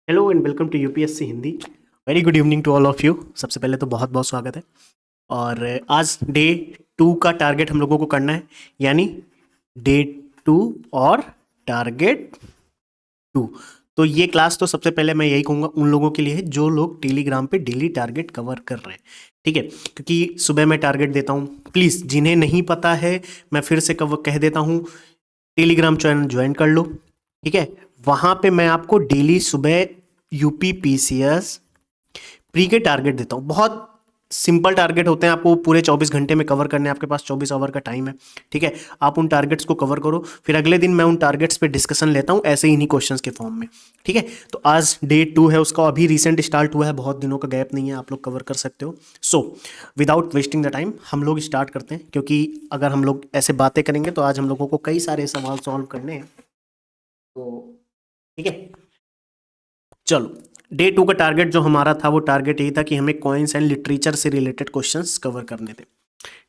Hello and welcome to UPSC Hindi. Very good evening to all of you. सबसे पहले तो बहुत बहुत स्वागत है। और आज डे 2 का टारगेट हम लोगों को करना है, यानी डे 2 और टारगेट 2। तो ये क्लास तो सबसे पहले मैं यही कहूँगा उन लोगों के लिए है जो लोग टेलीग्राम पे डेली टारगेट कवर कर रहे हैं, ठीक है। क्योंकि सुबह मैं टारगेट देता हूँ, प्लीज़ जिन्हें नहीं पता है मैं फिर से कह देता हूँ, टेलीग्राम चैनल ज्वाइन कर लो, ठीक है। वहाँ पे मैं आपको डेली सुबह यूपी पीसीएस प्री के टारगेट देता हूँ। बहुत सिंपल टारगेट होते हैं, आपको पूरे 24 घंटे में कवर करने हैं, आपके पास 24 आवर का टाइम है, ठीक है। आप उन टारगेट्स को कवर करो, फिर अगले दिन मैं उन टारगेट्स पे डिस्कशन लेता हूँ ऐसे ही इन्हीं क्वेश्चंस के फॉर्म में, ठीक है। तो आज डे 2 है, उसका अभी रिसेंट स्टार्ट हुआ है, बहुत दिनों का गैप नहीं है, आप लोग कवर कर सकते हो। So without wasting the time हम लोग स्टार्ट करते हैं, क्योंकि अगर हम लोग ऐसे बातें करेंगे तो आज हम लोगों को कई सारे सवाल सॉल्व करने हैं, तो ठीक है। चलो, डे 2 का टारगेट जो हमारा था वो टारगेट यही था कि हमें कॉइन्स एंड लिटरेचर से रिलेटेड क्वेश्चंस कवर करने थे,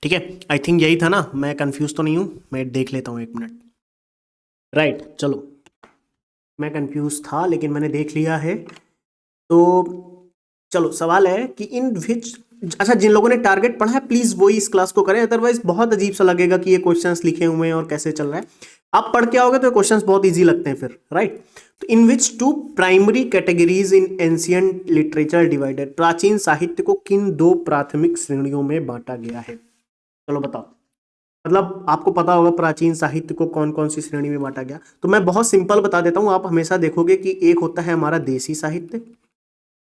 ठीक है। आई थिंक यही था ना, मैं कंफ्यूज तो नहीं हूँ, मैं देख लेता हूँ एक मिनट। राइट, चलो, मैं कंफ्यूज था लेकिन मैंने देख लिया है। तो चलो, सवाल है कि इन विच, अच्छा, जिन लोगों ने टारगेट पढ़ा है प्लीज वही इस क्लास को करें, अदरवाइज बहुत अजीब सा लगेगा कि ये क्वेश्चंस लिखे हुए हैं और कैसे चल रहा है। आप पढ़ के आओगे तो क्वेश्चंस बहुत इजी लगते हैं फिर, राइट। तो in which two primary categories in ancient literature divided, प्राचीन साहित्य को किन दो प्राथमिक श्रेणियों में बांटा गया है। चलो बताओ, मतलब आपको पता होगा प्राचीन साहित्य को कौन कौन सी श्रेणी में बांटा गया। तो मैं बहुत सिंपल बता देता हूं, आप हमेशा देखोगे कि एक होता है हमारा देसी साहित्य,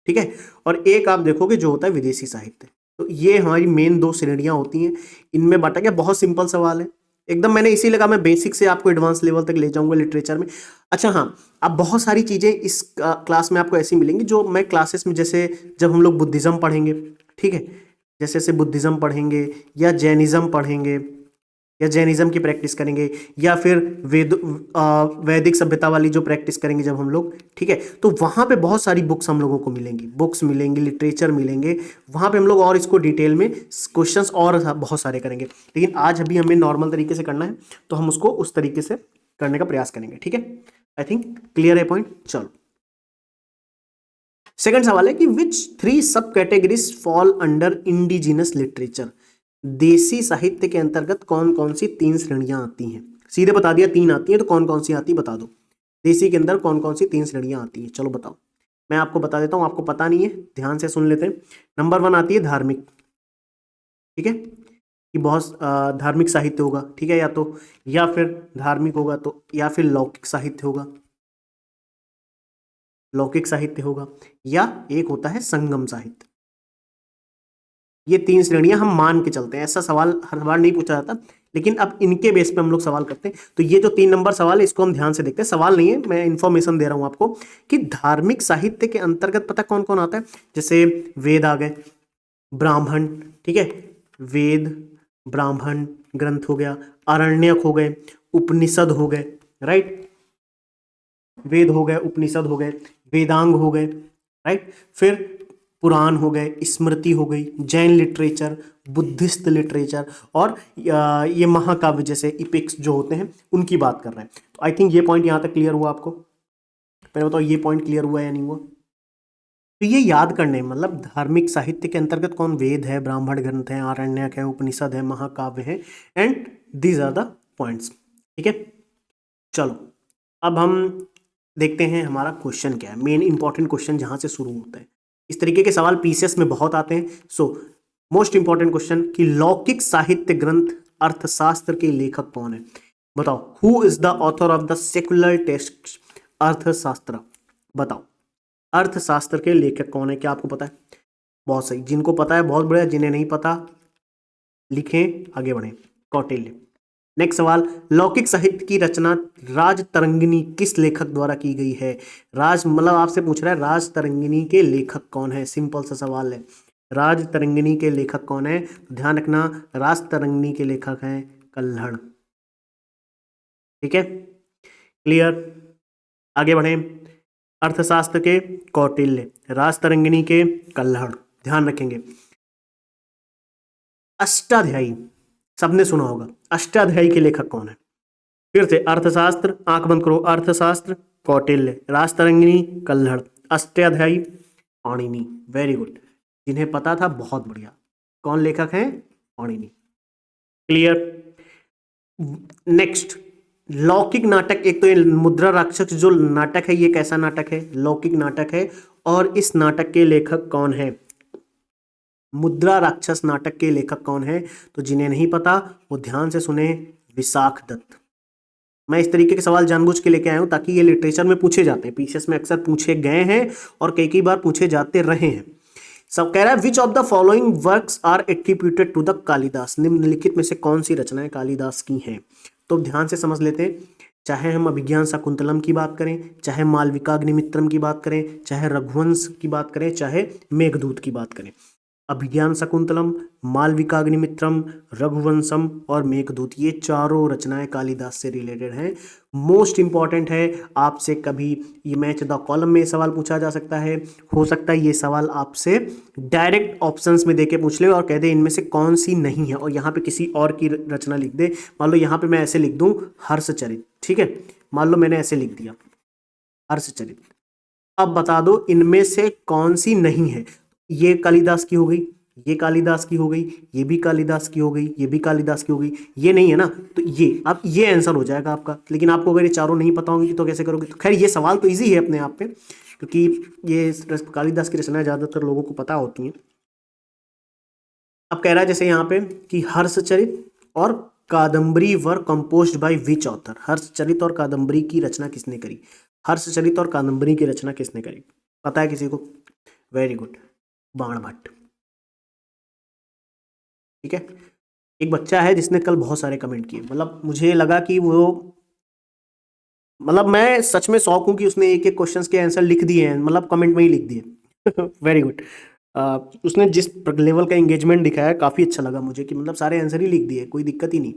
ठीक है, और एक आप देखोगे जो होता है विदेशी साहित्य। तो ये हमारी मेन दो श्रेणियां होती हैं, इनमें बांटा गया। बहुत सिंपल सवाल है एकदम, मैंने इसी लगा मैं बेसिक से आपको एडवांस लेवल तक ले जाऊंगा लिटरेचर में। अच्छा हाँ, अब बहुत सारी चीजें इस क्लास में आपको ऐसी मिलेंगी जो मैं क्लासेस में, जैसे जब हम लोग बुद्धिज्म पढ़ेंगे, ठीक है, जैसे जैसे बुद्धिज्म पढ़ेंगे या जैनिज्म पढ़ेंगे या जैनिज्म की प्रैक्टिस करेंगे, या फिर वैदिक सभ्यता वाली जो प्रैक्टिस करेंगे जब हम लोग, ठीक है, तो वहां पे बहुत सारी बुक्स हम लोगों को मिलेंगी, बुक्स मिलेंगी, लिटरेचर मिलेंगे। वहां पे हम लोग और इसको डिटेल में क्वेश्चंस और बहुत सारे करेंगे, लेकिन आज अभी हमें नॉर्मल तरीके से करना है, तो हम उसको उस तरीके से करने का प्रयास करेंगे, ठीक है। आई थिंक क्लियर है पॉइंट। चलो, सेकंड सवाल है कि विच थ्री सब categories fall under indigenous literature, देसी साहित्य के अंतर्गत कौन कौन सी तीन श्रेणियां आती हैं। सीधे बता दिया तीन आती हैं, तो कौन कौन सी आती बता दो। देसी के अंदर कौन कौन सी तीन श्रेणियां आती हैं, चलो बताओ। मैं आपको बता देता हूं, आपको पता नहीं है, ध्यान से सुन लेते हैं। नंबर 1 आती है धार्मिक, ठीक है, कि बहुत धार्मिक साहित्य होगा, ठीक है, या तो, या फिर धार्मिक होगा तो, या फिर लौकिक साहित्य होगा, लौकिक साहित्य होगा, या एक होता है संगम साहित्य। ये तीन श्रेणियां हम मान के चलते हैं, ऐसा सवाल हर बार नहीं पूछा जाता, लेकिन अब इनके बेस पे हम लोग सवाल करते हैं। तो ये जो 3 नंबर सवाल है इसको हम ध्यान से देखते हैं, सवाल नहीं है, मैं इंफॉर्मेशन दे रहा हूं आपको कि धार्मिक साहित्य के अंतर्गत पता कौन कौन आता है। जैसे वेद आ गए, ब्राह्मण, ठीक है, वेद ब्राह्मण ग्रंथ हो गया, आरण्यक हो गए, उपनिषद हो गए, राइट, वेद हो गए, उपनिषद हो गए, वेदांग हो गए, राइट, फिर पुराण हो गए, स्मृति हो गई, जैन लिटरेचर, बुद्धिस्ट लिटरेचर, और ये महाकाव्य जैसे इपिक्स जो होते हैं उनकी बात कर रहे हैं। तो आई थिंक ये पॉइंट यहाँ तक क्लियर हुआ आपको। पहले बताओ ये पॉइंट क्लियर हुआ या नहीं हुआ। तो ये याद करने, मतलब धार्मिक साहित्य के अंतर्गत कौन, वेद है, ब्राह्मण ग्रंथ है, आरण्यक है, उपनिषद है, महाकाव्य है, and these are the points, ठीक है। चलो, अब हम देखते हैं हमारा क्वेश्चन क्या है, मेन इंपॉर्टेंट क्वेश्चन जहां से शुरू होता है। इस तरीके के सवाल पीसीएस में बहुत आते हैं। सो मोस्ट इंपॉर्टेंट क्वेश्चन कि लौकिक साहित्य ग्रंथ अर्थशास्त्र के लेखक कौन है। बताओ, who is the author of the secular text अर्थशास्त्र। बताओ, अर्थशास्त्र के लेखक कौन है, क्या आपको पता है। बहुत सही, जिनको पता है बहुत बढ़िया, जिन्हें नहीं पता लिखें, आगे बढ़ें। कौटिल्य। नेक्स्ट सवाल, लौकिक साहित्य की रचना राजतरंगिणी किस लेखक द्वारा की गई है। राज मतलब आपसे पूछ रहा है राजतरंगिणी के लेखक कौन है, सिंपल सा सवाल है, राजतरंगिणी के लेखक कौन है। ध्यान रखना, राजतरंगिणी के लेखक हैं कल्हड़, ठीक है, क्लियर, आगे बढ़े। अर्थशास्त्र के कौटिल्य, राजतरंगिणी के कल्हड़, ध्यान रखेंगे। अष्टाध्यायी सबने सुना होगा, अष्टाध्यायी के लेखक कौन है। फिर से अर्थशास्त्र, आंख बंद करो, अर्थशास्त्र कौटिल्य, राजतरंगिणी कल्हड़, अष्टाध्यायी पाणिनि, वेरी गुड। जिन्हें पता था बहुत बढ़िया। कौन लेखक हैं? पाणिनि। क्लियर। नेक्स्ट, लौकिक नाटक। एक तो ये मुद्रा राक्षस जो नाटक है, ये कैसा नाटक है? लौकिक नाटक है। और इस नाटक के लेखक कौन है? मुद्रा राक्षस नाटक के लेखक कौन है? तो जिन्हें नहीं पता वो ध्यान से सुने, विशाख दत्त। मैं इस तरीके के सवाल जानबूझ के लेके आया हूं ताकि ये लिटरेचर में पूछे जाते हैं, पीसीएस में अक्सर पूछे गए हैं और कई कई बार पूछे जाते रहे हैं। सब कह रहा है which of the following works are attributed to the Kalidasa, निम्नलिखित में से कौन सी रचनाएं कालिदास की हैं? तो ध्यान से समझ लेते हैं। चाहे हम अभिज्ञान शाकुंतलम की बात करें, चाहे मालविकाग्निमित्रम की बात करें, चाहे रघुवंश की बात करें, चाहे मेघदूत की बात करें, अभिज्ञान शाकुंतलम, मालविकाग्निमित्रम, रघुवंशम और मेघदूत, ये चारों रचनाएं कालिदास से रिलेटेड हैं। मोस्ट इंपॉर्टेंट है, आपसे कभी ये मैच द कॉलम में सवाल पूछा जा सकता है। हो सकता है ये सवाल आपसे डायरेक्ट ऑप्शंस में देके पूछ ले और कह दे इनमें से कौन सी नहीं है, और यहाँ पे किसी और की रचना लिख दे। मान लो यहाँ पे मैं ऐसे लिख दूं हर्षचरित, ठीक है, मान लो मैंने ऐसे लिख दिया हर्षचरित। अब बता दो इनमें से कौन सी नहीं है। ये कालिदास की हो गई, ये कालिदास की हो गई, ये भी कालिदास की हो गई, ये भी कालिदास की हो गई, ये नहीं है ना, तो ये अब ये आंसर हो जाएगा आपका। लेकिन आपको अगर ये चारों नहीं पता होंगी तो कैसे करोगे? तो खैर ये सवाल तो इजी है अपने आप पे, क्योंकि ये कालिदास की रचनाएं ज्यादातर लोगों को पता होती हैं। अब कह रहा है जैसे यहाँ पे कि हर्षचरित और Kadambari were composed by which author, Harshacharita और कादम्बरी की रचना किसने करी? हर्षचरित और कादम्बरी की रचना किसने करी? पता है किसी को? Very good, Banabhatta. ठीक है, एक बच्चा है जिसने कल बहुत सारे कमेंट किए, मतलब मुझे लगा कि वो, मतलब मैं सच में शौक हूं कि उसने एक एक क्वेश्चंस के आंसर लिख दिए हैं, मतलब कमेंट में ही लिख दिए। Very good. उसने जिस लेवल का एंगेजमेंट दिखाया काफ़ी अच्छा लगा मुझे, कि मतलब सारे आंसर ही लिख दिए, कोई दिक्कत ही नहीं।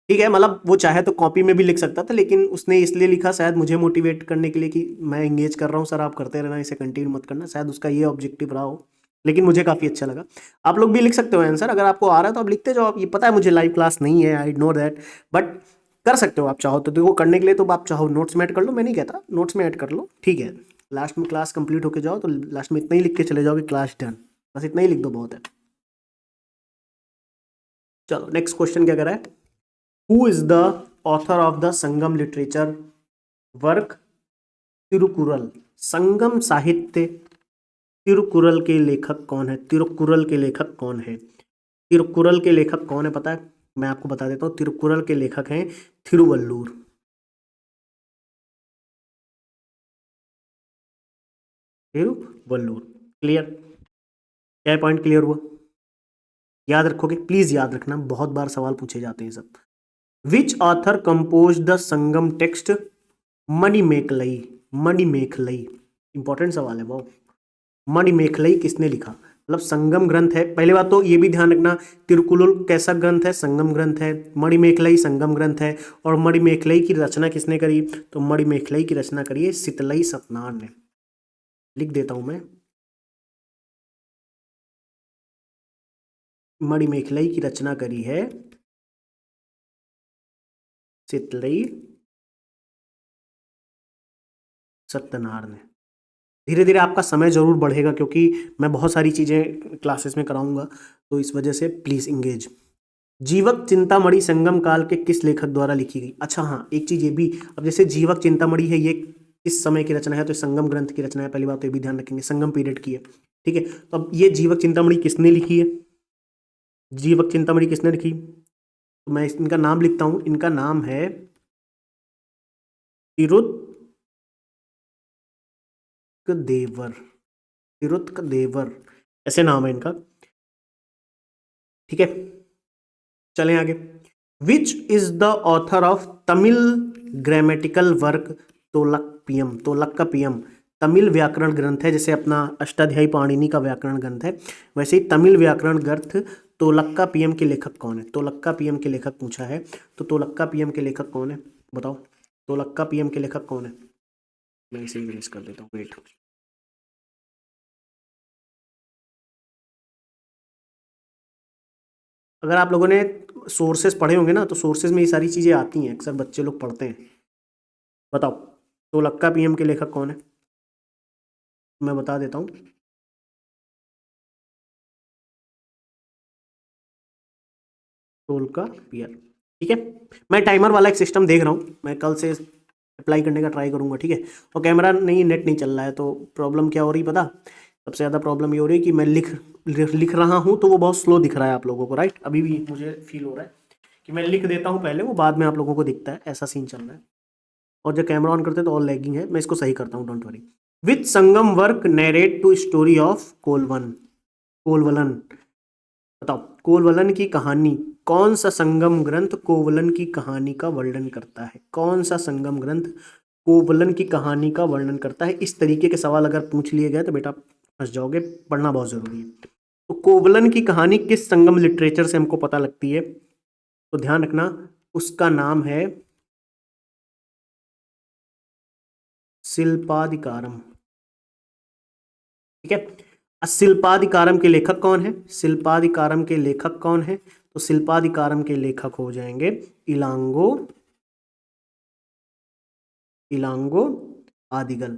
ठीक है, मतलब वो चाहे तो कॉपी में भी लिख सकता था, लेकिन उसने इसलिए लिखा शायद मुझे मोटिवेट करने के लिए कि मैं एंगेज कर रहा हूँ सर, आप करते रहना, इसे कंटिन्यू मत करना, शायद उसका ये ऑब्जेक्टिव रहा हो। लेकिन मुझे काफ़ी अच्छा लगा। आप लोग भी लिख सकते हो आंसर, अगर आपको आ रहा है तो आप लिखते जाओ। ये पता है मुझे लाइव क्लास नहीं है, आई नो दैट, बट कर सकते हो आप चाहो तो। देखो करने के लिए तो आप चाहो नोट्स में ऐड कर लो, मैं नहीं कहता नोट्स में ऐड कर लो, ठीक है। लास्ट में क्लास कंप्लीट होके जाओ तो लास्ट में इतना ही लिख के चले जाओ कि क्लास डन, बस इतना ही लिख दो, बहुत है। चलो नेक्स्ट क्वेश्चन क्या कर रहा है? Who is the author of the Sangam literature work Tirukkural? Sangam साहित्य तिरुकुरल के लेखक कौन है? तिरुकुरल के लेखक कौन है? तिरुकुरल के लेखक कौन है पता है? मैं आपको बता देता हूँ, तिरुकुरल के लेखक हैं थिरुवल्लुर। तिरुवल्लुर। क्लियर? क्या पॉइंट क्लियर हुआ? याद रखोगे, प्लीज याद रखना, बहुत बार सवाल पूछे जाते हैं सब। Which author compose the Sangam text Manimekalai? Manimekalai important सवाल है वो। मणिमेखलई किसने लिखा? मतलब संगम ग्रंथ है, पहली बात तो ये भी ध्यान रखना, तिरुकुलुल कैसा ग्रंथ है? संगम ग्रंथ है। मणिमेखलई संगम ग्रंथ है। और मणिमेखलई की रचना किसने करी? तो मणिमेखलई की रचना करी है शीतलई सतनार ने। लिख देता हूं मैं, मणिमेखलई की रचना करी है शीतलई सत्यनार ने। धीरे धीरे आपका समय जरूर बढ़ेगा, क्योंकि मैं बहुत सारी चीजें क्लासेस में कराऊंगा, तो इस वजह से प्लीज इंगेज। जीवक चिंतामणि संगम काल के किस लेखक द्वारा लिखी गई? अच्छा हाँ, एक चीज ये भी, अब जैसे जीवक चिंतामणि है, ये किस समय की रचना है? तो संगम ग्रंथ की रचना है, पहली बात तो ये भी ध्यान रखेंगे, संगम पीरियड की है। ठीक है, तो अब ये जीवक चिंतामणि किसने लिखी है? जीवक चिंतामणि किसने लिखी? तो मैं इनका नाम लिखता हूं, इनका नाम है तिरुत्तदेवर। तिरुत्तदेवर ऐसे नाम है इनका। ठीक है, चलें आगे। Which is the author of Tamil grammatical work Tolkappiyam? Tolkappiyam Tamil व्याकरण ग्रंथ है, जैसे अपना अष्टाध्यायी पाणिनि का व्याकरण ग्रंथ है, वैसे ही तमिल व्याकरण ग्रंथ तोलक्कापियम के लेखक कौन है? तोलक्कापियम के लेखक पूछा है, तो तोलक्कापियम के लेखक कौन है बताओ? तोलक्कापियम के लेखक कौन है? मैं इसे इरेज कर देता हूँ, वेट। अगर आप लोगों ने सोर्सेज पढ़े होंगे ना, तो सोर्सेज में ये सारी चीज़ें आती हैं, अक्सर बच्चे लोग पढ़ते हैं। बताओ तोलक्कापियम के लेखक कौन है? मैं बता देता हूँ। टोल का पियर, ठीक है। मैं टाइमर वाला एक सिस्टम देख रहा हूँ, मैं कल से अप्लाई करने का ट्राई करूंगा, ठीक है। और कैमरा नहीं, नेट नहीं चल रहा है, तो प्रॉब्लम क्या हो रही पता, सबसे ज़्यादा प्रॉब्लम ये हो रही है कि मैं लिख रहा हूँ तो वो बहुत स्लो दिख रहा है आप लोगों को, राइट। अभी भी मुझे फील हो रहा है कि मैं लिख देता हूँ पहले, वो बाद में आप लोगों को दिखता है, ऐसा सीन चल रहा है। और जब कैमरा ऑन करते हैं तो और लैगिंग है, मैं इसको सही करता हूँ, don't worry. With Sangam work narrate to story of Kovalan. बताओ, कोलवलन की कहानी, कौन सा संगम ग्रंथ कोवलन की कहानी का वर्णन करता है? कौन सा संगम ग्रंथ कोवलन की कहानी का वर्णन करता है? इस तरीके के सवाल अगर पूछ लिए गए तो बेटा फंस जाओगे, पढ़ना बहुत जरूरी है। तो कोवलन की कहानी किस संगम लिटरेचर से हमको पता लगती है? तो ध्यान रखना, उसका नाम है शिल्पाधिकारम, ठीक है। शिल्पाधिकारम के लेखक कौन है? शिल्पाधिकारम के लेखक कौन है? तो शिल्पाधिकारम के लेखक हो जाएंगे इलांगो इलांगो आदिगल।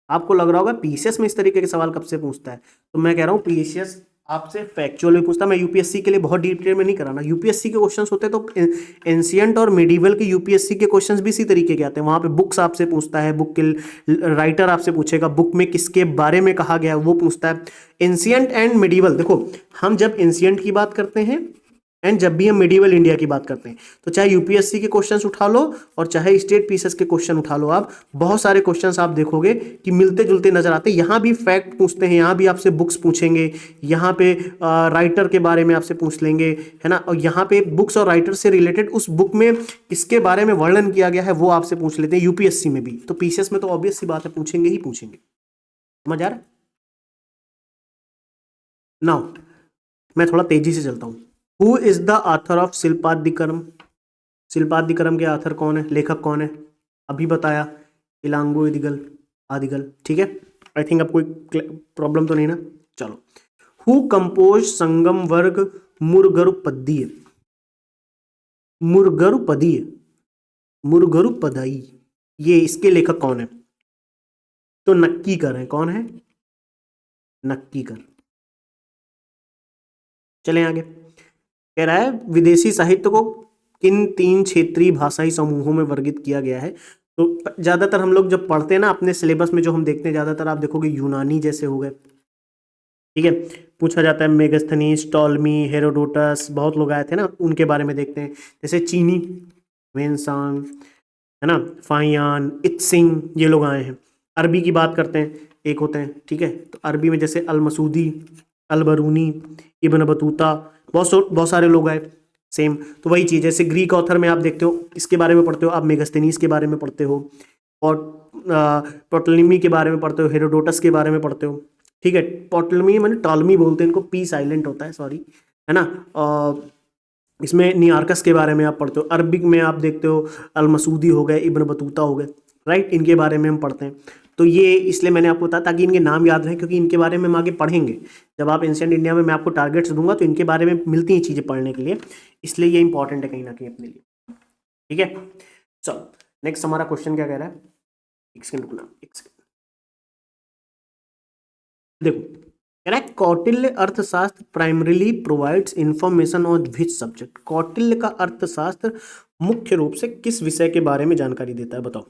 आपको लग रहा होगा पीसीएस में इस तरीके के सवाल कब से पूछता है, तो मैं कह रहा हूँ पीसीएस आपसे फैक्चुअल में पूछता है। मैं यूपीएससी के लिए बहुत डिटेल में नहीं कराना, यूपीएससी के क्वेश्चंस होते हैं तो एंशियंट और मिडिवल के यूपीएससी के क्वेश्चंस भी इसी तरीके के आते हैं। वहां पे बुक्स आपसे पूछता है, बुक के राइटर आपसे पूछेगा, बुक में किसके बारे में कहा गया वो पूछता है। एंशियंट एंड मिडिवल, देखो हम जब एंशियंट की बात करते हैं एंड जब भी हम मिडिवल इंडिया की बात करते हैं, तो चाहे यूपीएससी के क्वेश्चंस उठा लो और चाहे स्टेट पीसीएस के क्वेश्चन उठा लो, आप बहुत सारे क्वेश्चंस आप देखोगे कि मिलते जुलते नजर आते हैं। यहाँ भी फैक्ट पूछते हैं, यहाँ भी आपसे बुक्स पूछेंगे, यहाँ पे राइटर के बारे में आपसे पूछ लेंगे, है ना। और यहाँ पे बुक्स और राइटर से रिलेटेड उस बुक में किसके बारे में वर्णन किया गया है वो आपसे पूछ लेते हैं यूपीएससी में भी। तो पीसीएस में तो ऑब्वियस सी बात है, पूछेंगे ही पूछेंगे। समझ आ रहा है? नाउ मैं थोड़ा तेजी से चलता हूँ। Who is the author of Silappadikaram? Silappadikaram के ऑथर कौन है, लेखक कौन है? अभी बताया, इलांगो आदिगल आदिगल, ठीक है। आई थिंक अब कोई प्रॉब्लम तो नहीं ना। चलो, हु कंपोज संगम वर्ग मुरगरुपदीय? मुरगरुपदीय, मुरगरुपदाई, ये इसके लेखक कौन है? तो नक्कीकर है। कौन है? नक्कीकर। चलें आगे। कह रहा है विदेशी साहित्य को किन 3 क्षेत्रीय भाषाई समूहों में वर्गित किया गया है? तो ज्यादातर हम लोग जब पढ़ते हैं ना अपने सिलेबस में, जो हम देखते हैं ज्यादातर आप देखोगे यूनानी जैसे हो गए, ठीक है। पूछा जाता है मेगस्थनीज, टॉलमी, हेरोडोटस, बहुत लोग आए थे ना, उनके बारे में देखते हैं। जैसे चीनी, वेनसांग, है ना, फाइयान, इत्सिंग, ये लोग आए हैं। अरबी की बात करते हैं, एक होते हैं, ठीक है। तो अरबी में जैसे अल मसूदी, अल बरूनी, इब्न बतूता, बहुत सारे लोग आए। सेम तो वही चीज़, जैसे ग्रीक ऑथर में आप देखते हो, इसके बारे में पढ़ते हो आप, मेगस्थनीज के बारे में पढ़ते हो, और टोटलमी के बारे में पढ़ते हो, हेरोडोटस के बारे में पढ़ते हो, ठीक है। टोटलमी मैंने टॉलमी बोलते हैं इनको, पी साइलेंट होता है, सॉरी, है ना। इसमें नियार्कस के बारे में आप पढ़ते हो। अरबिक में आप देखते हो अल मसूदी हो गए, इब्न बतूता हो गए, राइट, इनके बारे में हम पढ़ते हैं। तो ये इसलिए मैंने आपको बताया ताकि इनके नाम याद रहें, क्योंकि इनके बारे में हम आगे पढ़ेंगे। जब आप एंशिएंट इंडिया में मैं आपको टारगेट्स दूंगा तो इनके बारे में मिलती हैं चीज़ें पढ़ने के लिए, इसलिए ये इंपॉर्टेंट है कहीं ना कहीं अपने लिए, ठीक है। चलो नेक्स्ट हमारा क्वेश्चन क्या कह रहा है, एक सेकंड रुकना, एक सेकंड। देखो, कह रहा है कौटिल्य अर्थशास्त्र primarily provides information on which subject? Kautilya का अर्थशास्त्र मुख्य रूप से किस विषय के बारे में जानकारी देता है? बताओ,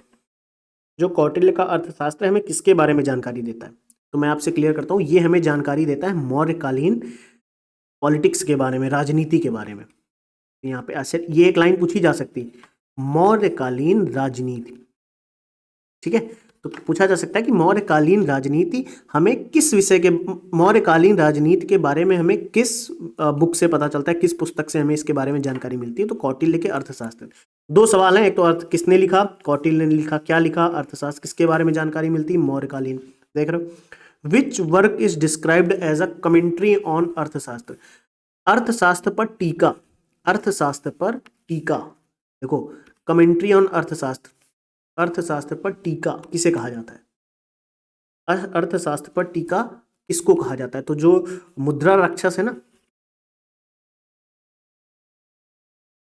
जो कौटिल्य का अर्थशास्त्र है हमें किसके बारे में जानकारी देता है? तो मैं आपसे क्लियर करता हूँ, ये हमें जानकारी देता है मौर्यकालीन पॉलिटिक्स के बारे में, राजनीति के बारे में। यहाँ पे ऐसे ये एक लाइन पूछी जा सकती है, मौर्यकालीन राजनीति, ठीक है। तो पूछा जा सकता है कि मौर्यकालीन राजनीति हमें किस विषय के, मौर्यकालीन राजनीति के बारे में हमें किस बुक से पता चलता है, किस पुस्तक से हमें इसके बारे में जानकारी मिलती है? तो कौटिल्य के अर्थशास्त्र। 2 सवाल हैं, एक तो अर्थ किसने लिखा, कौटिल्य ने लिखा, क्या लिखा, अर्थशास्त्र किसके बारे में जानकारी मिलती है, मौर्यकालीन। देख रहे हो, which work is described as a commentary on Arthashastra? Arthashastra पर टीका, अर्थशास्त्र पर टीका, देखो, कमेंट्री ऑन अर्थशास्त्र, अर्थशास्त्र पर टीका किसे कहा जाता है? अर्थशास्त्र पर टीका किसको कहा जाता है? तो जो मुद्रा राक्षस है ना,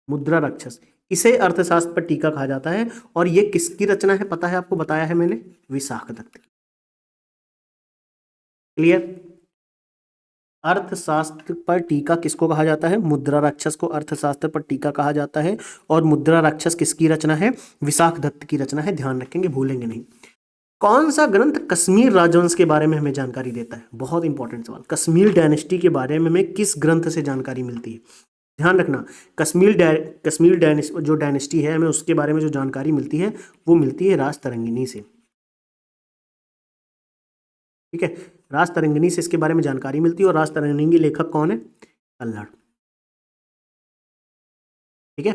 मुद्रा राक्षस, इसे अर्थशास्त्र पर टीका कहा जाता है। और ये किसकी रचना है पता है आपको, बताया है मैंने, विशाखदत्त की, क्लियर। अर्थशास्त्र पर टीका किसको कहा जाता है? मुद्रा राक्षस को अर्थशास्त्र पर टीका कहा जाता है। और मुद्रा राक्षस किसकी रचना है? विशाख दत्त की रचना है, ध्यान रखेंगे, भूलेंगे नहीं। कौन सा ग्रंथ कश्मीर राजवंश के बारे में हमें जानकारी देता है? बहुत इंपॉर्टेंट सवाल। कश्मीर डायनेस्टी के बारे में हमें किस ग्रंथ से जानकारी मिलती है? ध्यान रखना, कश्मीर जो डायनेस्टी है, हमें उसके बारे में जो जानकारी मिलती है वो मिलती है राजतरंगिणी से। ठीक है, राजतरंगिणी से इसके बारे में जानकारी मिलती है। और राजतरंगिणी के लेखक कौन है? कल्हड़। ठीक है,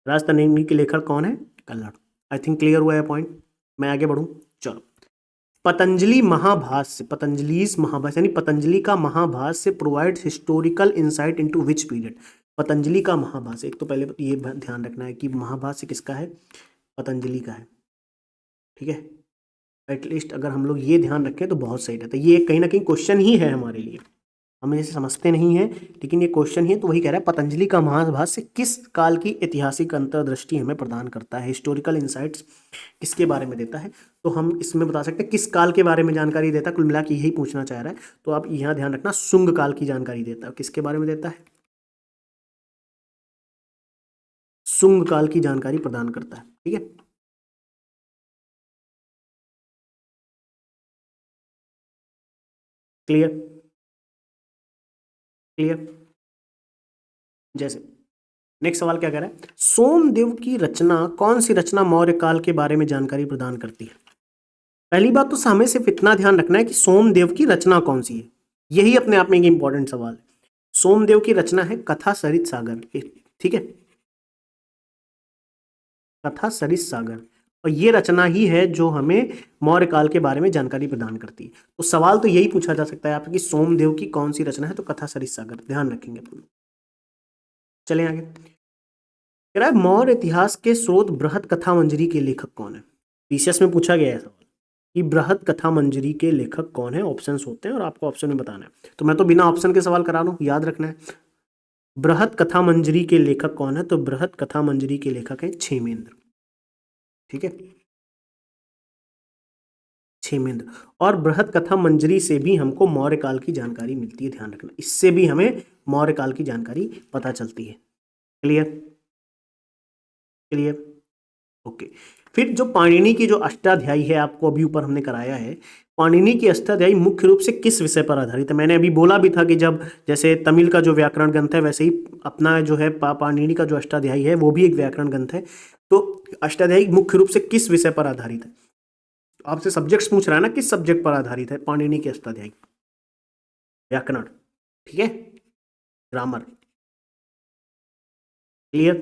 राजतरंगिणी के लेखक कौन है? कल्हड़। आई थिंक क्लियर हुआ है पॉइंट। मैं आगे बढ़ूं, चलो। पतंजलि महाभाष्य, पतंजलिस महाभाष्य यानी पतंजलि का Mahabhashya provides historical insight into which period? Patanjali का महाभाष्य, एक तो पहले ये ध्यान रखना है कि महाभाष्य किसका है? पतंजलि का है। ठीक है, एटलीस्ट अगर हम लोग ये ध्यान रखें तो बहुत सही रहता है। ये कहीं ना कहीं क्वेश्चन ही है हमारे लिए, हम इसे समझते नहीं हैं लेकिन ये क्वेश्चन ही है। तो वही कह रहा है, पतंजलि का महाभाष्य किस काल की ऐतिहासिक अंतर्दृष्टि हमें प्रदान करता है? हिस्टोरिकल इंसाइट्स किसके बारे में देता है? तो हम इसमें बता सकते हैं किस काल के बारे में जानकारी देता है। कुल मिला के यही पूछना चाह रहा है। तो आप यहाँ ध्यान रखना, शुंग काल की जानकारी देता है। किसके बारे में देता है? शुंग काल की जानकारी प्रदान करता है। ठीक है, क्लियर क्लियर। जैसे नेक्स्ट सवाल क्या कह रहा है? सोमदेव की रचना, कौन सी रचना मौर्य काल के बारे में जानकारी प्रदान करती है? पहली बात तो हमें सिर्फ इतना ध्यान रखना है कि सोमदेव की रचना कौन सी है। यही अपने आप में एक इंपॉर्टेंट सवाल है। सोमदेव की रचना है कथा सरित सागर। ठीक है, कथा सरित सागर। और ये रचना ही है जो हमें मौर्य काल के बारे में जानकारी प्रदान करती है। तो सवाल तो यही पूछा जा सकता है आपसे कि सोमदेव की कौन सी रचना है? तो कथा सरित सागर, ध्यान रखेंगे अपन। चलें आगे। कह रहा है मौर्य इतिहास के स्रोत बृहद कथा मंजरी के लेखक कौन है? पीसीएस में पूछा गया है सवाल कि बृहद कथा मंजरी के लेखक कौन है। ऑप्शंस होते हैं और आपको ऑप्शन में बताना है। तो मैं तो बिना ऑप्शन के सवाल करा रहा हूं, याद रखना है। बृहद कथा मंजरी के लेखक कौन है? तो बृहद कथा मंजरी के लेखक है क्षेमेंद्र। ठीक है, क्षेमेंद्र। और बृहद कथा मंजरी से भी हमको मौर्य काल की जानकारी मिलती है, ध्यान रखना। इससे भी हमें मौर्य काल की जानकारी पता चलती है। Clear clear, okay. फिर जो पाणिनि की जो अष्टाध्यायी है, आपको अभी ऊपर हमने कराया है, पाणिनि की अष्टाध्यायी मुख्य रूप से किस विषय पर आधारित है? मैंने अभी बोला भी था कि जब जैसे तमिल का जो व्याकरण ग्रंथ है, वैसे ही अपना जो है पाणिनि का जो अष्टाध्यायी है वो भी एक व्याकरण ग्रंथ है। तो अष्टाध्यायी मुख्य रूप से किस विषय पर आधारित है? आपसे सब्जेक्ट्स पूछ रहा है ना, किस सब्जेक्ट पर आधारित है पाणिनि की अष्टाध्यायी? व्याकरण। ठीक है, ग्रामर। क्लियर।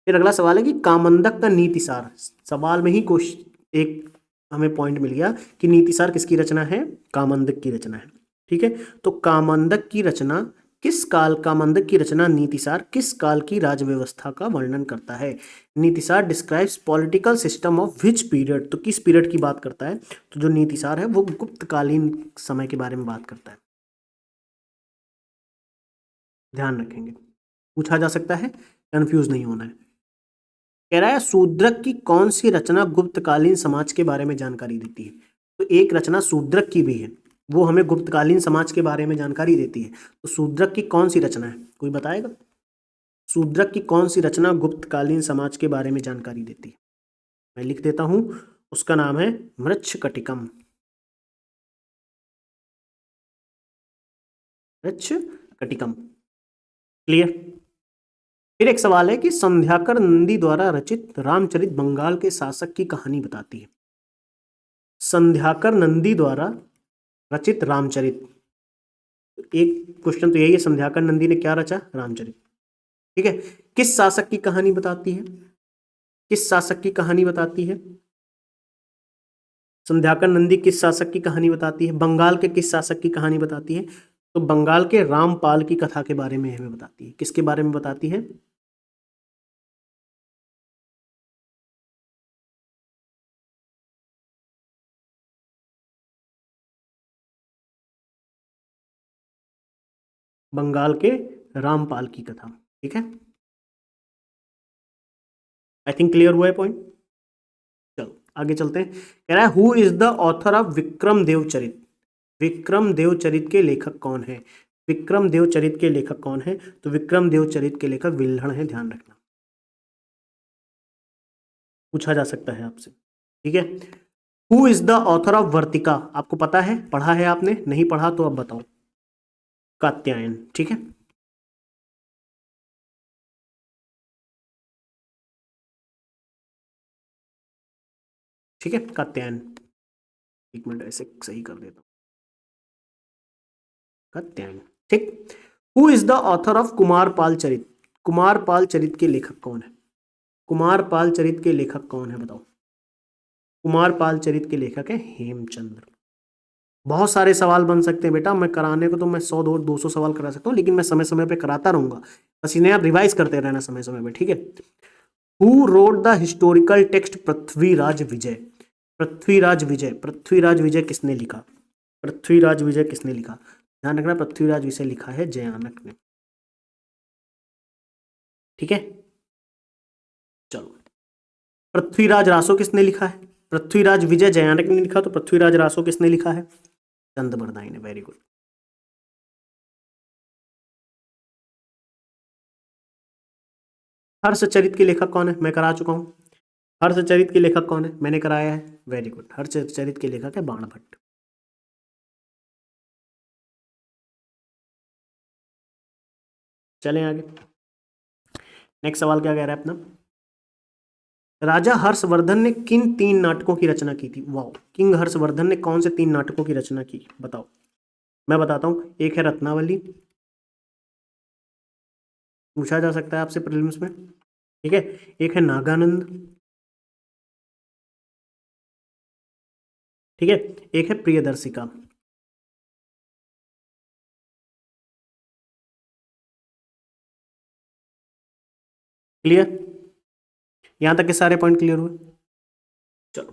फिर अगला सवाल है कि कामंदक का नीतिसार, सवाल में ही क्वेश्चन एक हमें पॉइंट मिल गया कि नीतिसार किसकी रचना है? कामंदक की रचना है। ठीक है, तो कामंदक की रचना किस काल, कामंदक की रचना नीतिसार किस काल की राजव्यवस्था का वर्णन करता है? Nitisara describes political system of which period? तो किस पीरियड की बात करता है? तो जो नीतिसार है वो गुप्तकालीन समय के बारे में बात करता है। ध्यान रखेंगे, पूछा जा सकता है, कंफ्यूज नहीं होना है। कह रहा है शूद्रक की कौन सी रचना गुप्तकालीन समाज के बारे में जानकारी देती है? तो एक रचना शूद्रक की भी है, वो हमें गुप्तकालीन समाज के बारे में जानकारी देती है। तो शूद्रक की कौन सी रचना है, कोई बताएगा? शूद्रक की कौन सी रचना गुप्तकालीन समाज के बारे में जानकारी देती है? मैं लिख देता हूं, उसका नाम है मृच्छकटिकम। मृच्छकटिकम। क्लियर। फिर एक सवाल है कि संध्याकर नंदी द्वारा रचित रामचरित बंगाल के शासक की कहानी बताती है। संध्याकर नंदी द्वारा रचित रामचरित, एक क्वेश्चन तो यही है, संध्याकर नंदी ने क्या रचा? रामचरित। ठीक है, किस शासक की कहानी बताती है? किस शासक की कहानी बताती है? संध्याकर नंदी किस शासक की कहानी बताती है? बंगाल के किस शासक की कहानी बताती है? तो बंगाल के रामपाल की कथा के बारे में हमें बताती है। किसके बारे में बताती है? बंगाल के रामपाल की कथा। ठीक है, आई थिंक क्लियर हुआ है पॉइंट। चलो आगे चलते हैं। कह रहा है who is the author of Vikrama Deva Charita? Vikrama Devacharita के लेखक कौन है? विक्रम देवचरित के लेखक कौन है? तो विक्रम देवचरित के लेखक विल्हण है, ध्यान रखना, पूछा जा सकता है आपसे, ठीक है। Who is the author of Vartika? आपको पता है, पढ़ा है आपने, नहीं पढ़ा तो अब बताओ। कात्यायन, ठीक है। ठीक है, कात्यायन। एक मिनट ऐसे सही कर देता हूँ, कात्यायन, ठीक। Who is the author of Kumarapala Charita? Kumarapala Charita के लेखक कौन है? कुमारपाल चरित के लेखक कौन है बताओ? कुमारपाल चरित के लेखक है हेमचंद्र। बहुत सारे सवाल बन सकते हैं बेटा, मैं कराने को तो मैं 100 200 सवाल करा सकता हूँ, लेकिन मैं समय समय पे कराता रहूंगा, बस इन्हें आप रिवाइज करते रहना समय समय पे, ठीक है। Who wrote the historical text Prithviraj Vijay? Prithviraj Vijay, Prithviraj Vijay किसने लिखा? पृथ्वीराज विजय किसने लिखा? ध्यान रखना, पृथ्वीराज विजय लिखा है जयानक ने, ठीक है। चलो, पृथ्वीराज रासो किसने लिखा है? पृथ्वीराज विजय जयानक ने लिखा, तो पृथ्वीराज रासो किसने लिखा है? चंद्रबरदाई ने, वेरी गुड। हर्षचरित के लेखक कौन है? मैं करा चुका हूं। हर्षचरित के लेखक कौन है? मैंने कराया है, वेरी गुड। हर्षचरित के लेखक है बाणभट्ट। चलें आगे, नेक्स्ट सवाल क्या कह रहा है अपना? राजा हर्षवर्धन ने किन 3 नाटकों की रचना की थी? वाह, किंग हर्षवर्धन ने कौन से 3 नाटकों की रचना की, बताओ। मैं बताता हूं, एक है रत्नावली, पूछा जा सकता है आपसे प्रीलिम्स में, ठीक है। एक है नागानंद, ठीक है। एक है प्रियदर्शिका। क्लियर? यहां तक के सारे पॉइंट क्लियर हुए? चलो,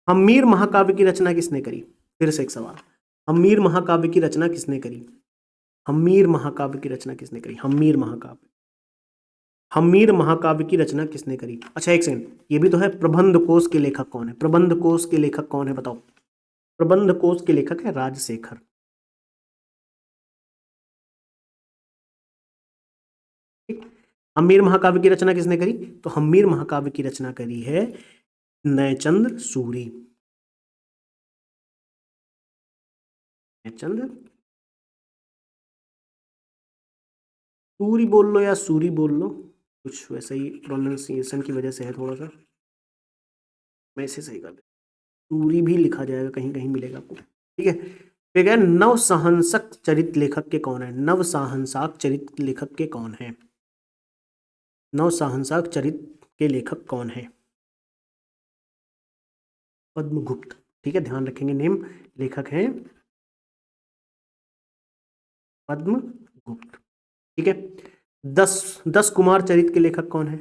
हम्मीर महाकाव्य की रचना किसने करी? फिर से एक सवाल, हम्मीर महाकाव्य की रचना किसने करी? हम्मीर महाकाव्य की रचना किसने करी? हम्मीर महाकाव्य, हम्मीर महाकाव्य की रचना किसने करी? अच्छा एक सेकंड, ये भी तो है, प्रबंध कोश के लेखक कौन है? प्रबंध कोश के लेखक कौन है बताओ? प्रबंध कोश के लेखक है राजशेखर। ठीक, हम्मीर महाकाव्य की रचना किसने करी? तो हम्मीर महाकाव्य की रचना करी है नयचंद्र सूरी। नयचंद्र सूरी बोल लो या सूरी बोल लो, कुछ वैसे ही प्रोनाउंसिएशन की वजह से है थोड़ा सा, मैं इसे सही कर देता हूं। सूरी भी लिखा जाएगा, कहीं कहीं मिलेगा आपको, ठीक है। फिर है नव साहंसक चरित लेखक के कौन है? नव साहंसाक चरित लेखक के कौन है? नव साहंसाक चरित के लेखक कौन है? पद्मगुप्त, ठीक है, ध्यान रखेंगे नेम, लेखक हैं पद्मगुप्त, ठीक है। 10 कुमार चरित के लेखक कौन है?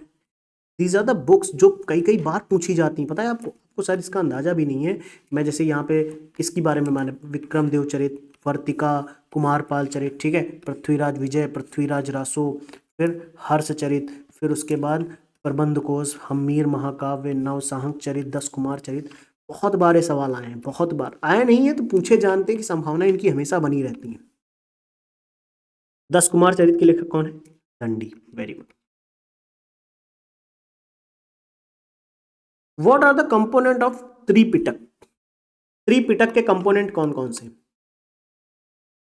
दीज आर द बुक्स जो कई कई बार पूछी जाती हैं, पता है आपको, आपको शायद इसका अंदाजा भी नहीं है। मैं जैसे यहाँ पे किसके बारे में, माने विक्रम देव चरित, वर्तिका, कुमारपाल चरित, ठीक है, पृथ्वीराज विजय, पृथ्वीराज रासो, फिर हर्षचरित, फिर उसके बाद प्रबंध कोश, हम्मीर महाकाव्य, नवसाहंक चरित, 10 कुमार चरित, बहुत बार ये सवाल आए हैं, बहुत बार आए नहीं है तो पूछे जानते हैं कि संभावना इनकी हमेशा बनी रहती है। 10 कुमार चरित के लेखक कौन है? Dandi, very good. What are the component of Tripitaka? Tripitaka के कंपोनेंट कौन कौन से?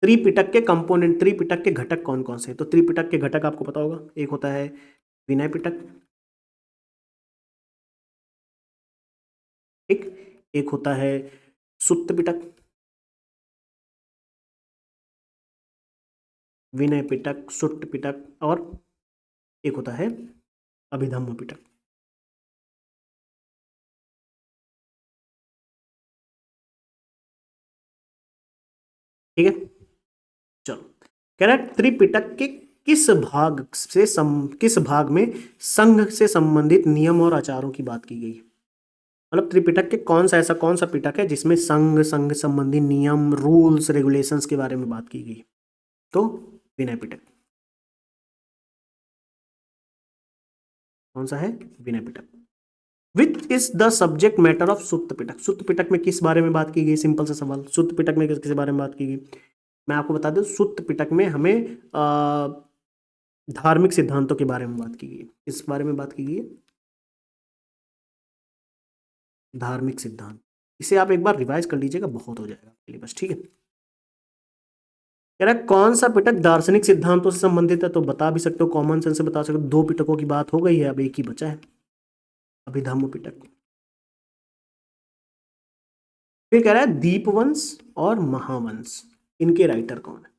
त्रिपिटक के कंपोनेंट, त्रिपिटक के घटक कौन कौन से? तो त्रिपिटक के घटक आपको पता होगा, एक होता है विनय पिटक, ठीक, एक होता है सुत्त पिटक, विनय पिटक, सुट्ट पिटक, और एक होता है अभिधम्म पिटक, ठीक है। चलो, कह रहा है त्रिपिटक के किस भाग में संघ से संबंधित नियम और आचारों की बात की गई है? मतलब त्रिपिटक के कौन सा पिटक है जिसमें संघ संबंधी नियम, रूल्स, रेगुलेशंस के बारे में बात की गई? तो विनय पिटक। कौन सा है? Vinaya Pitaka. Which is the subject matter of Sutta Pitaka. Sutta Pitaka में किस बारे में बात की गई? सिंपल सा सवाल, सुत्त पिटक में किस बारे में बात की गई? मैं आपको बता दूं, सुत्त पिटक में हमें धार्मिक सिद्धांतों के बारे में बात की गई है। इस बारे में बात की गई है, धार्मिक सिद्धांत। इसे आप एक बार रिवाइज कर लीजिएगा, बहुत हो जाएगा आपके लिए बस, ठीक है। कह रहा है कौन सा पिटक दार्शनिक सिद्धांतों से संबंधित है, तो बता भी सकते हो, कॉमन सेंस से बता सकते हो। 2 पिटकों की बात हो गई है, अब एक ही बचा है, अभिधम्म पिटक। फिर कह रहा है दीपवंश और महावंश, इनके राइटर कौन है?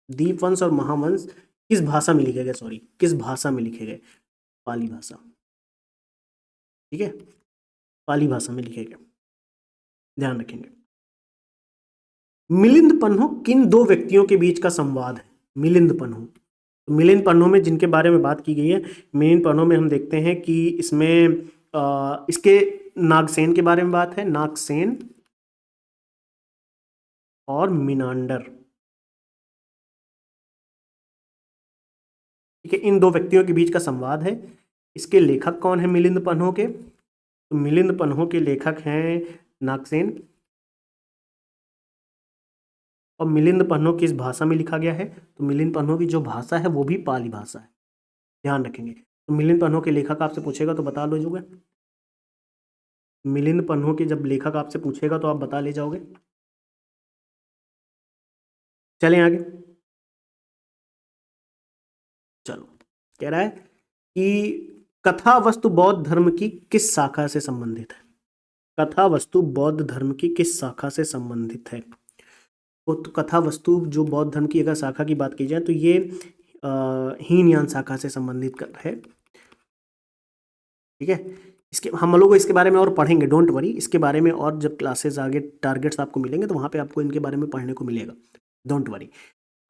दीपवंश और महावंश किस भाषा में लिखे गए? सॉरी, किस भाषा में लिखे गए? पाली भाषा, ठीक है, पाली भाषा में लिखे गए, ध्यान रखेंगे। मिलिंद पन्हो किन 2 व्यक्तियों के बीच का संवाद है? मिलिंद पन्हो, तो मिलिंद पन्हो में जिनके बारे में बात की गई है, मिलिंद पन्हो में हम देखते हैं कि इसमें इसके नागसेन के बारे में बात है, नागसेन और मिनांडर, ठीक है, इन 2 व्यक्तियों के बीच का संवाद है। इसके लेखक कौन है मिलिंद पन्हो के? तो मिलिंद पन्हो के लेखक हैं नागसेन, और मिलिंद पन्हो किस भाषा में लिखा गया है? तो मिलिंद पन्हो की जो भाषा है वो भी पाली भाषा है, ध्यान रखेंगे। तो मिलिंद पन्हो के लेखक आपसे पूछेगा तो बता लो जाओगे, मिलिंद पन्हो के जब लेखक आपसे पूछेगा तो आप बता ले जाओगे। चलें आगे, चलो। कह रहा है कि कथा वस्तु बौद्ध धर्म की किस शाखा से संबंधित है? कथा वस्तु बौद्ध धर्म की किस शाखा से संबंधित है? तो कथा वस्तु जो बौद्ध धर्म की अगर शाखा की बात की जाए तो ये हीनयान शाखा से संबंधित है, ठीक है। इसके हम लोग इसके बारे में और पढ़ेंगे, डोंट वरी, इसके बारे में और जब क्लासेस आगे टारगेट्स आपको मिलेंगे तो वहां पे आपको इनके बारे में पढ़ने को मिलेगा, डोंट वरी।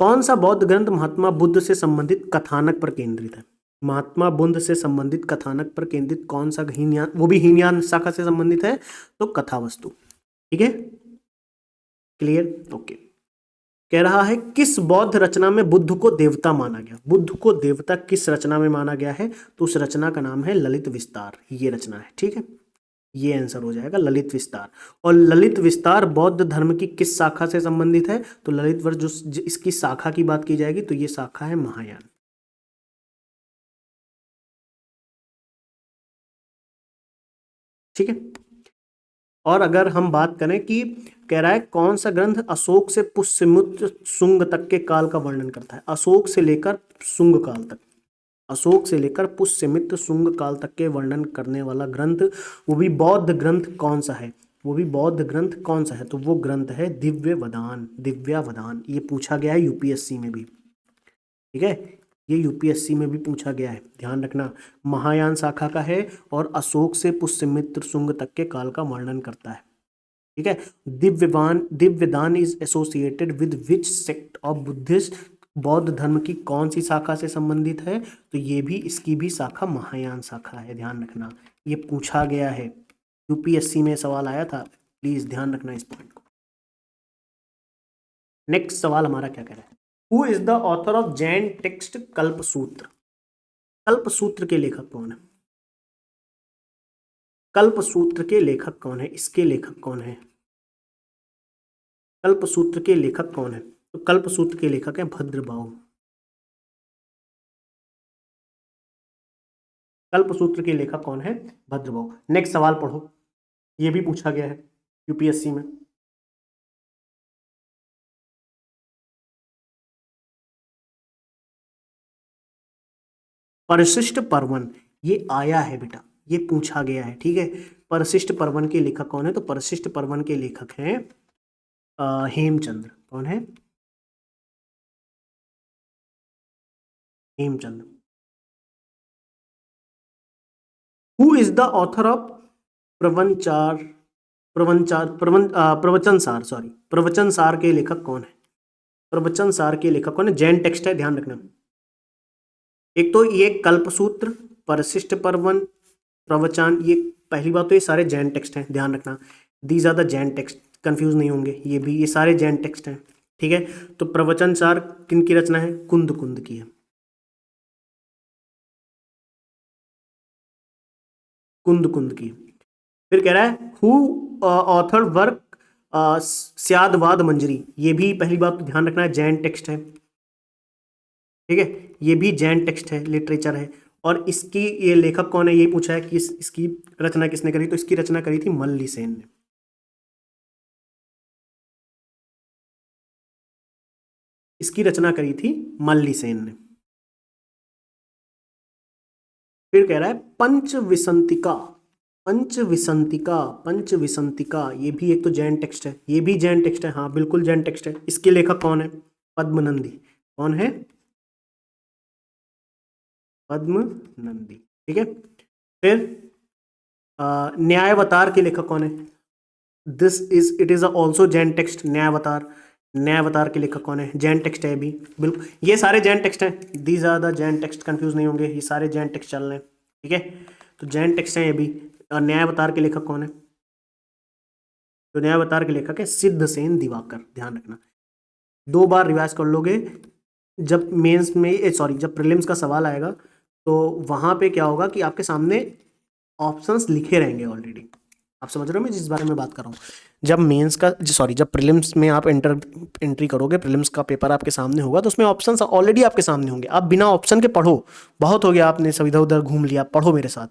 कौन सा बौद्ध ग्रंथ महात्मा बुद्ध से संबंधित कथानक पर केंद्रित है? महात्मा बुद्ध से संबंधित कथानक पर केंद्रित कौन सा हीनयान, वो भी हीनयान शाखा से संबंधित है, तो कथा वस्तु, ठीक है, क्लियर, ओके। कह रहा है किस बौद्ध रचना में बुद्ध को देवता माना गया? बुद्ध को देवता किस रचना में माना गया है? तो उस रचना का नाम है ललित विस्तार, ये रचना है, ठीक है, ये आंसर हो जाएगा ललित विस्तार। और ललित विस्तार बौद्ध धर्म की किस शाखा से संबंधित है? तो ललित वर्ष जो इसकी शाखा की बात की जाएगी तो ये शाखा है महायान, ठीक है। और अगर हम बात करें कि कह रहा है कौन सा ग्रंथ अशोक से पुष्यमित्र शुंग तक के काल का वर्णन करता है? अशोक से लेकर शुंग काल तक, अशोक से लेकर पुष्यमित्र शुंग काल तक के वर्णन करने वाला ग्रंथ, वो भी बौद्ध ग्रंथ कौन सा है? वो भी बौद्ध ग्रंथ कौन सा है? तो वो ग्रंथ है दिव्यवदान, दिव्यावदान। ये पूछा गया है यूपीएससी में भी, ठीक है, ये यूपीएससी में भी पूछा गया है, ध्यान रखना। महायान शाखा का है और अशोक से पुष्यमित्र शुंग तक के काल का वर्णन करता है, ठीक है। Divyadana is associated with which sect of Buddhist? बौद्ध धर्म की कौन सी शाखा से संबंधित है? तो ये भी, इसकी भी शाखा महायान शाखा है, ध्यान रखना, ये पूछा गया है, यूपीएससी में सवाल आया था, प्लीज ध्यान रखना इस पॉइंट को। नेक्स्ट सवाल हमारा क्या कह रहा है? Who is the author of Jain text Kalpasutra? Kalpasutra के लेखक कौन है? कल्पसूत्र के लेखक कौन है? इसके लेखक कौन है? कल्पसूत्र के लेखक कौन है? तो कल्पसूत्र के लेखक है भद्रबाहु। कल्पसूत्र के लेखक कौन है? भद्रबाहु। नेक्स्ट सवाल पढ़ो, ये भी पूछा गया है यूपीएससी में। परिशिष्ट पर्वन, ये आया है बेटा, ये पूछा गया है, ठीक है। परिशिष्ट पर्वन के लेखक कौन है? तो परिशिष्ट पर्वन के लेखक हैं हेमचंद्र। कौन है? Hemachandra. Who is the author of प्रवंचार, प्रवचन सार, सॉरी, प्रवचन सार के लेखक कौन है? प्रवचन सार के लेखक कौन है? जैन टेक्स्ट है, ध्यान रखना। एक तो ये कल्पसूत्र, परिशिष्ट पर्वन, प्रवचन, ये पहली बात तो ये सारे जैन टेक्स्ट हैं, ध्यान रखना, these are the Jain text, confuse नहीं होंगे, ये भी, ये सारे जैन टेक्स्ट हैं, ठीक है। तो प्रवचन सार किन की रचना है? कुंद कुंद की है, कुंद कुंद की, फिर कह रहा है हु ऑथर वर्क स्यादवाद मंजरी, ये भी पहली बात तो ध्यान रखना है जैन टेक्स्ट है, ठीक है, ये भी जैन टेक्स्ट है, लिटरेचर है। और इसकी ये लेखक कौन है ये पूछा है कि इसकी रचना किसने करी, तो इसकी रचना करी थी मल्ली सेन ने। इसकी रचना करी थी मल्ली सेन ने। फिर कह रहा है पंचविसंतिका, पंचविसंतिका, पंचविसंतिका, ये भी एक तो जैन टेक्स्ट है, ये भी जैन टेक्स्ट है, हाँ बिल्कुल जैन टेक्स्ट है। इसके लेखक कौन है, पद्मनंदी। कौन है, पद्मनंदी, ठीक है। फिर न्यायावतार के लेखक कौन है, this is it is also Jain text, Nyayavatara. Nyayavatara के लेखक कौन है, जैन टेक्स्ट है भी, बिल्कुल ये सारे जैन टेक्स्ट हैं, these are the Jain text, confuse नहीं होंगे, ये सारे जैन टेक्स्ट चल रहे हैं, ठीक है। तो जैन टेक्स्ट हैं ये भी। और न्यायावतार के लेखक कौन है, तो न्यायावतार के लेखक है सिद्धसेन दिवाकर, ध्यान रखना। 2 बार रिवाइज कर लोगे, जब मेंस में सॉरी जब प्रीलिम्स का सवाल आएगा तो वहां पे क्या होगा कि आपके सामने ऑप्शंस लिखे रहेंगे ऑलरेडी। आप समझ रहे हो मैं जिस बारे में बात कर रहा हूँ। जब मेंस का सॉरी जब प्रीलिम्स में आप एंट्री करोगे, प्रीलिम्स का पेपर आपके सामने होगा तो उसमें ऑप्शंस ऑलरेडी आपके सामने होंगे। आप बिना ऑप्शन के पढ़ो, बहुत हो गया आपने सब इधर उधर घूम लिया, पढ़ो मेरे साथ,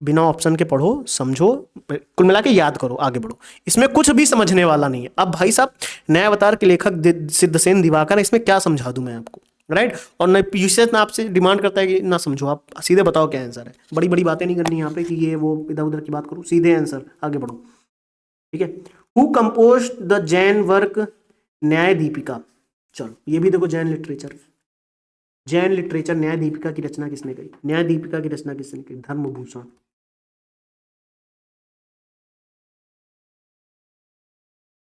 बिना ऑप्शन के पढ़ो, समझो, कुल मिला के याद करो, आगे बढ़ो। इसमें कुछ भी समझने वाला नहीं है। अब भाई साहब न्यायावतार के लेखक सिद्धसेन दिवाकर है, इसमें क्या समझा दूं मैं आपको, राइट। और न यूसेस ना आपसे डिमांड करता है कि ना समझो, आप सीधे बताओ क्या आंसर है, बड़ी बड़ी बातें नहीं करनी यहाँ पे कि ये वो इधर उधर की बात करूँ, सीधे आंसर, आगे बढ़ो, ठीक है। Who compose the Jain work न्याय दीपिका, चलो ये भी देखो जैन लिटरेचर, जैन लिटरेचर, न्याय दीपिका की रचना किसने करी, न्याय दीपिका की रचना किसने करी, धर्मभूषण,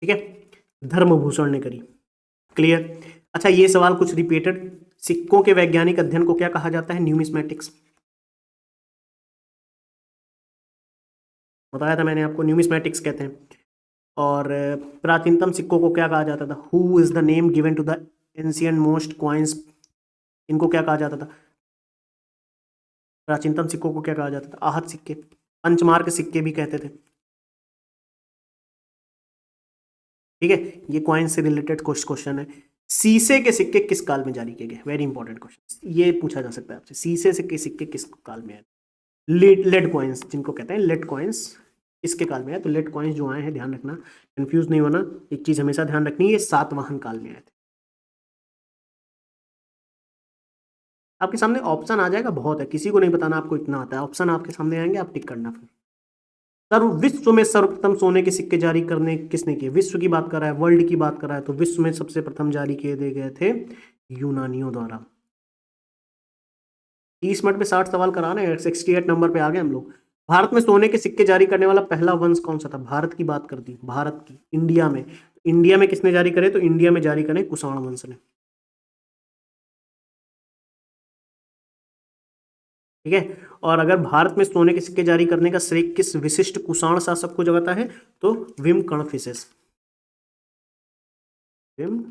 ठीक है, धर्मभूषण ने करी, क्लियर। अच्छा ये सवाल कुछ रिपीटेड, सिक्कों के वैज्ञानिक अध्ययन को क्या कहा जाता है, न्यूमिस्मेटिक्स, बताया था मैंने आपको, न्यूमिस्मेटिक्स कहते हैं। और प्राचीनतम सिक्कों को क्या कहा जाता था, who is the name given to the ancient most coins, इनको क्या कहा जाता था, प्राचीनतम सिक्कों को क्या कहा जाता था, आहत सिक्के, पंचमार्क सिक्के भी कहते थे, ठीक है। ये कॉइन से रिलेटेड क्वेश्चन है। सीसे के सिक्के किस काल में जारी किए गए, वेरी इंपॉर्टेंट क्वेश्चन, ये पूछा जा सकता है आपसे, सीसे से के सिक्के किस काल में है, लेड कॉइन्स जिनको कहते हैं, लेड कॉइन्स इसके काल में है। तो लेड कॉइन्स जो आए हैं, ध्यान रखना, कंफ्यूज नहीं होना, एक चीज हमेशा ध्यान रखनी है, ये सातवाहन काल में आए थे। आपके सामने ऑप्शन आ जाएगा, बहुत है, किसी को नहीं बताना आपको इतना आता है, ऑप्शन आपके सामने आएंगे, आप टिक करना। फिर विश्व में सर्वप्रथम सोने के सिक्के जारी करने किसने किए, विश्व की बात कर रहा है, वर्ल्ड की बात कर रहा है, तो विश्व में सबसे प्रथम जारी किए दे गए थे यूनानियों द्वारा। 30 मिनट में 60 सवाल कराना है, 68 नंबर पे आ गए हम लोग। भारत में सोने के सिक्के जारी करने वाला पहला वंश कौन सा था, भारत की बात कर दी, भारत की, इंडिया में, इंडिया में किसने जारी करे, तो इंडिया में जारी करे कुषाण वंश ने, ठीक है। और अगर भारत में सोने के सिक्के जारी करने का श्रेय किस विशिष्ट कुषाण शासक को जाता है, तो विम कर्णफिसेस, विम,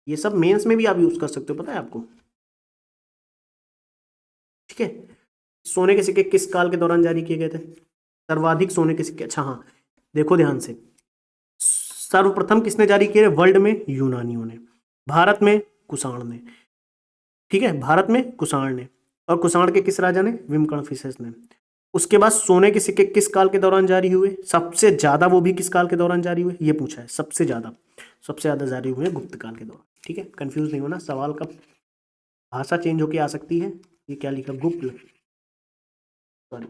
ये सब मेंस में भी आप यूज कर सकते हो, पता है आपको, ठीक है। सोने के सिक्के किस काल के दौरान जारी किए गए थे, सर्वाधिक सोने के सिक्के, अच्छा हाँ देखो ध्यान से, सर्वप्रथम किसने जारी किए वर्ल्ड में, यूनानियों ने, भारत में कुषाण ने, ठीक है, भारत में कुषाण ने, और कुषाण के किस राजा ने, विमकर्णफिसेस ने। उसके बाद सोने के सिक्के किस काल के दौरान जारी हुए, सबसे ज्यादा वो भी किस काल के दौरान जारी हुए, ये पूछा है, सबसे ज्यादा जारी हुए गुप्त काल के दौरान, ठीक है। कंफ्यूज नहीं होना, सवाल का भाषा चेंज होके आ सकती है। ये क्या लिखा, गुप्त, सॉरी,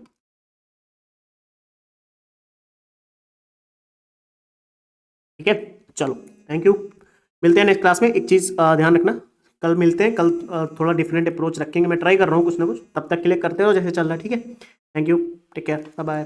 ठीक है। चलो थैंक यू, मिलते हैं नेक्स्ट क्लास में। एक चीज ध्यान रखना, कल मिलते हैं, कल थोड़ा डिफरेंट अप्रोच रखेंगे, मैं ट्राई कर रहा हूँ कुछ ना कुछ, तब तक के लिए करते रहो जैसे चल रहा है, ठीक है। Thank you, take care, bye bye.